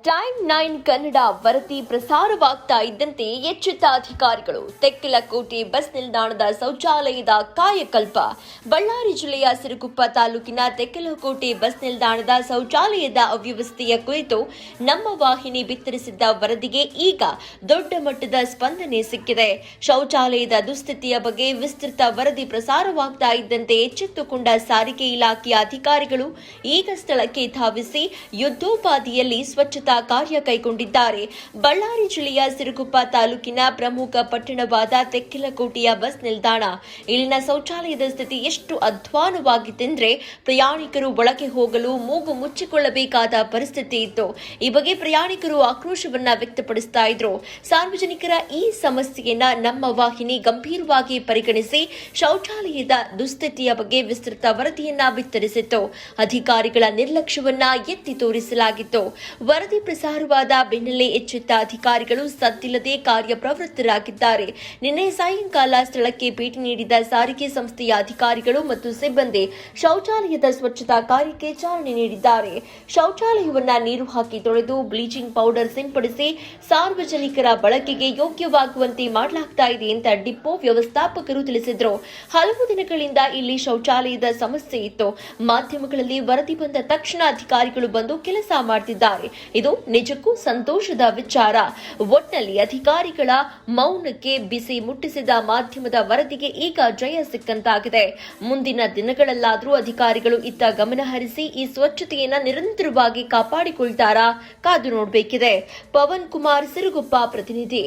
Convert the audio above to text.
Time 9 Kannada ವರದಿ ಪ್ರಸಾರವಾಗ್ತಾ ಇದ್ದಂತೆ ಎಚ್ಚೆತ್ತ ಅಧಿಕಾರಿಗಳು ತೆಕ್ಕಲಕೋಟೆ ಬಸ್ ನಿಲ್ದಾಣದ ಶೌಚಾಲಯದ ಕಾಯಕಲ್ಪ. ಬಳ್ಳಾರಿ ಜಿಲ್ಲೆಯ ಸಿರುಗುಪ್ಪ ತಾಲೂಕಿನ ತೆಕ್ಕಲಕೋಟೆ ಬಸ್ ನಿಲ್ದಾಣದ ಶೌಚಾಲಯದ ಅವ್ಯವಸ್ಥೆಯ ಕುರಿತು ನಮ್ಮ ವಾಹಿನಿ ಬಿತ್ತರಿಸಿದ್ದ ವರದಿಗೆ ಈಗ ದೊಡ್ಡ ಮಟ್ಟದ ಸ್ಪಂದನೆ ಸಿಕ್ಕಿದೆ. ಶೌಚಾಲಯದ ದುಸ್ಥಿತಿಯ ಬಗ್ಗೆ ವಿಸ್ತೃತ ವರದಿ ಪ್ರಸಾರವಾಗ್ತಾ ಇದ್ದಂತೆ ಎಚ್ಚೆತ್ತುಕೊಂಡ ಸಾರಿಗೆ ಇಲಾಖೆಯ ಅಧಿಕಾರಿಗಳು ಈಗ ಸ್ಥಳಕ್ಕೆ ಧಾವಿಸಿ ಯುದ್ಧೋಪಾದಿಯಲ್ಲಿ ಸ್ವಚ್ಛತಾ ಕಾರ್ಯ ಕೈಗೊಂಡಿದ್ದಾರೆ. ಬಳ್ಳಾರಿ ಜಿಲ್ಲೆಯ ಸಿರುಗುಪ್ಪ ತಾಲೂಕಿನ ಪ್ರಮುಖ ಪಟ್ಟಣವಾದ ತೆಕ್ಕಲಕೋಟೆಯ ಬಸ್ ನಿಲ್ದಾಣ ಇಲ್ಲಿನ ಶೌಚಾಲಯದ ಸ್ಥಿತಿ ಎಷ್ಟು ಅಧ್ವಾನವಾಗಿತ್ತೆಂದ್ರೆ ಪ್ರಯಾಣಿಕರು ಒಳಗೆ ಹೋಗಲು ಮೂಗು ಮುಚ್ಚಿಕೊಳ್ಳಬೇಕಾದ ಪರಿಸ್ಥಿತಿ ಇತ್ತು. ಈ ಬಗ್ಗೆ ಪ್ರಯಾಣಿಕರು ಆಕ್ರೋಶವನ್ನ ವ್ಯಕ್ತಪಡಿಸ್ತಾ ಇದ್ರು. ಸಾರ್ವಜನಿಕರ ಈ ಸಮಸ್ಯೆಯನ್ನ ನಮ್ಮ ವಾಹಿನಿ ಗಂಭೀರವಾಗಿ ಪರಿಗಣಿಸಿ ಶೌಚಾಲಯದ ದುಸ್ಥಿತಿಯ ಬಗ್ಗೆ ವಿಸ್ತೃತ ವರದಿಯನ್ನ ಬಿತ್ತರಿಸಿತ್ತು. ಅಧಿಕಾರಿಗಳ ನಿರ್ಲಕ್ಷ್ಯವನ್ನ ಎತ್ತಿ ತೋರಿಸಲಾಗಿತ್ತು. ವರದಿ ಪ್ರಸಾರವಾದ ಬೆನ್ನಲ್ಲೇ ಎಚ್ಚೆತ್ತ ಅಧಿಕಾರಿಗಳು ಸದ್ದಿಲ್ಲದೆ ಕಾರ್ಯಪ್ರವೃತ್ತರಾಗಿದ್ದಾರೆ. ನಿನ್ನೆ ಸಾಯಂಕಾಲ ಸ್ಥಳಕ್ಕೆ ಭೇಟಿ ನೀಡಿದ ಸಾರಿಗೆ ಸಂಸ್ಥೆಯ ಅಧಿಕಾರಿಗಳು ಮತ್ತು ಸಿಬ್ಬಂದಿ ಶೌಚಾಲಯದ ಸ್ವಚ್ಛತಾ ಕಾರ್ಯಕ್ಕೆ ಚಾಲನೆ ನೀಡಿದ್ದಾರೆ. ಶೌಚಾಲಯವನ್ನ ನೀರು ಹಾಕಿ ತೊಳೆದು ಬ್ಲೀಚಿಂಗ್ ಪೌಡರ್ ಸಿಂಪಡಿಸಿ ಸಾರ್ವಜನಿಕರ ಬಳಕೆಗೆ ಯೋಗ್ಯವಾಗುವಂತೆ ಮಾಡಲಾಗ್ತಾ ಇದೆ ಅಂತ ಡಿಪೋ ವ್ಯವಸ್ಥಾಪಕರು ತಿಳಿಸಿದರು. ಹಲವು ದಿನಗಳಿಂದ ಇಲ್ಲಿ ಶೌಚಾಲಯದ ಸಮಸ್ಯೆ ಇತ್ತು. ಮಾಧ್ಯಮಗಳಲ್ಲಿ ವರದಿ ಬಂದ ತಕ್ಷಣ ಅಧಿಕಾರಿಗಳು ಬಂದು ಕೆಲಸ ಮಾಡುತ್ತಿದ್ದಾರೆ. ಇದು ನಿಜಕ್ಕೂ ಸಂತೋಷದ ವಿಚಾರ. ಒಟ್ನಲ್ಲಿ ಅಧಿಕಾರಿಗಳ ಮೌನಕ್ಕೆ ಬಿಸಿ ಮುಟ್ಟಿಸಿದ ಮಾಧ್ಯಮದ ವರದಿಗೆ ಈಗ ಜಯ ಸಿಕ್ಕಂತಾಗಿದೆ. ಮುಂದಿನ ದಿನಗಳಲ್ಲಾದರೂ ಅಧಿಕಾರಿಗಳು ಇತ್ತ ಗಮನ ಹರಿಸಿ ಈ ಸ್ವಚ್ಛತೆಯನ್ನ ನಿರಂತರವಾಗಿ ಕಾಪಾಡಿಕೊಳ್ತಾರಾ ಕಾದು ನೋಡಬೇಕಿದೆ. ಪವನ್ ಕುಮಾರ್, ಸಿರುಗುಪ್ಪ ಪ್ರತಿನಿಧಿ.